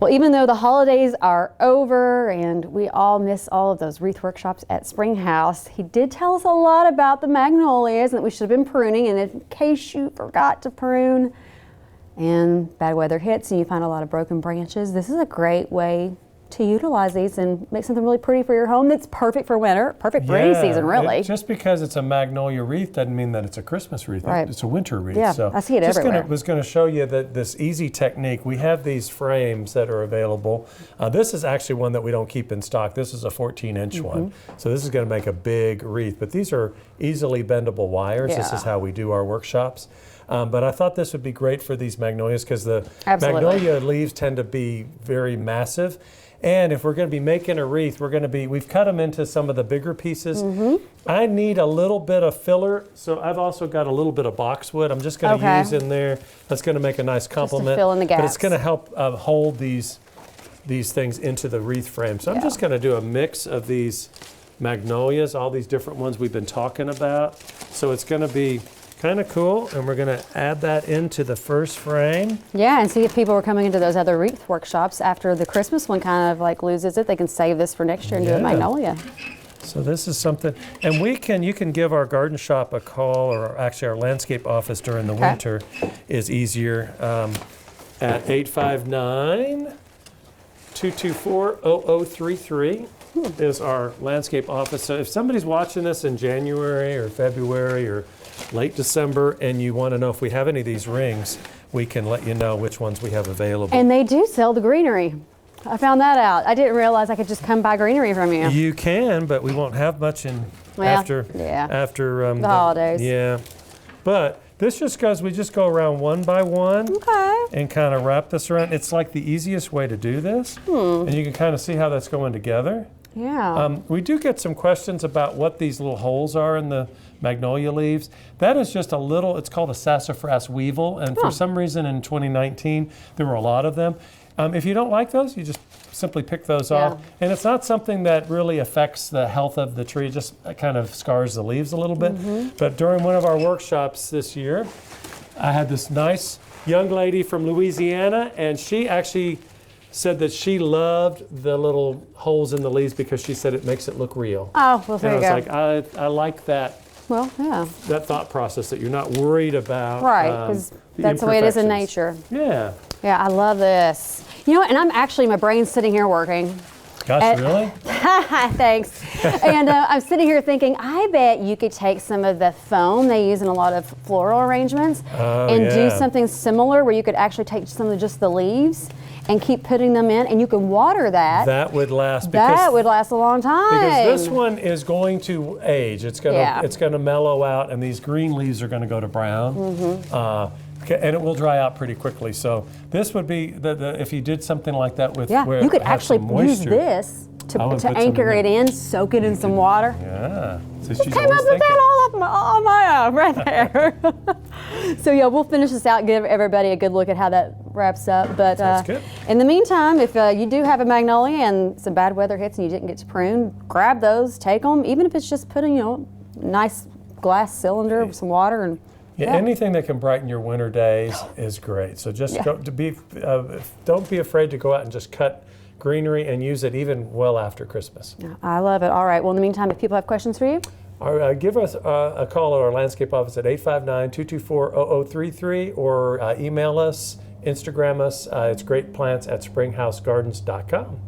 Well, even though the holidays are over and we all miss all of those wreath workshops at Spring House, he did tell us a lot about the magnolias and that we should have been pruning. And in case you forgot to prune and bad weather hits and you find a lot of broken branches, this is a great way to utilize these and make something really pretty for your home that's perfect for winter, perfect for any season, really. Just because it's a magnolia wreath doesn't mean that it's a Christmas wreath. Right. It's a winter wreath. Yeah, so I see it everywhere. Was going to show you that this easy technique. We have these frames that are available. This is actually one that we don't keep in stock. This is a 14-inch one. So this is going to make a big wreath. But these are easily bendable wires. This is how we do our workshops. But I thought this would be great for these magnolias because the magnolia leaves tend to be very massive. And if we're going to be making a wreath, we've cut them into some of the bigger pieces. I need a little bit of filler, so I've also got a little bit of boxwood. I'm just going to use in there. That's going to make a nice complement. Just to fill in the gaps. But it's going to help hold these things into the wreath frame. So I'm just going to do a mix of these magnolias, all these different ones we've been talking about. So it's going to be kind of cool, and we're going to add that into the first frame. Yeah, and see if people are coming into those other wreath workshops after the Christmas one kind of like loses it, they can save this for next year and do a magnolia. So this is something, and you can give our garden shop a call, or actually our landscape office during the winter is easier at 859-224-0033 is our landscape office. So if somebody's watching this in January or February or late December and you want to know if we have any of these rings, we can let you know which ones we have available. And they do sell the greenery. I found that out. I didn't realize I could just come buy greenery from you. You can, but we won't have much after the holidays. Yeah. But this just goes, we just go around one by one and kind of wrap this around. It's like the easiest way to do this. And you can kind of see how that's going together. Yeah. We do get some questions about what these little holes are in the magnolia leaves. That is just a little, it's called a sassafras weevil, and for some reason in 2019 there were a lot of them. If you don't like those, you just simply pick those off. And it's not something that really affects the health of the tree, it just kind of scars the leaves a little bit. But during one of our workshops this year, I had this nice young lady from Louisiana, and she actually said that she loved the little holes in the leaves because she said it makes it look real. Oh, well, there you go. And I was like, I like that. Well, yeah. That thought process that you're not worried about. Right, because that's the way it is in nature. Yeah. Yeah, I love this. You know what, and I'm actually, my brain's sitting here working. Gosh, really? Thanks. And I'm sitting here thinking, I bet you could take some of the foam they use in a lot of floral arrangements and do something similar where you could actually take some of just the leaves and keep putting them in, and you can water that. That would last. That would last a long time. Because this one is going to age. It's going to mellow out, and these green leaves are going to go to brown. And it will dry out pretty quickly. So this would be if you did something like that with where you could actually use moisture, this to anchor it in, soak it in some water. Yeah. So she's came up with that all on my own right there. So yeah, we'll finish this out, give everybody a good look at how that wraps up. But in the meantime, if you do have a magnolia and some bad weather hits and you didn't get to prune, grab those, take them, even if it's just putting, nice glass cylinder with some water and anything that can brighten your winter days is great. So just don't be afraid to go out and just cut greenery and use it even well after Christmas. I love it. All right. Well, in the meantime, if people have questions for you, give us a call at our landscape office at 859-224-0033 or email us, Instagram us. It's greatplants@springhousegardens.com.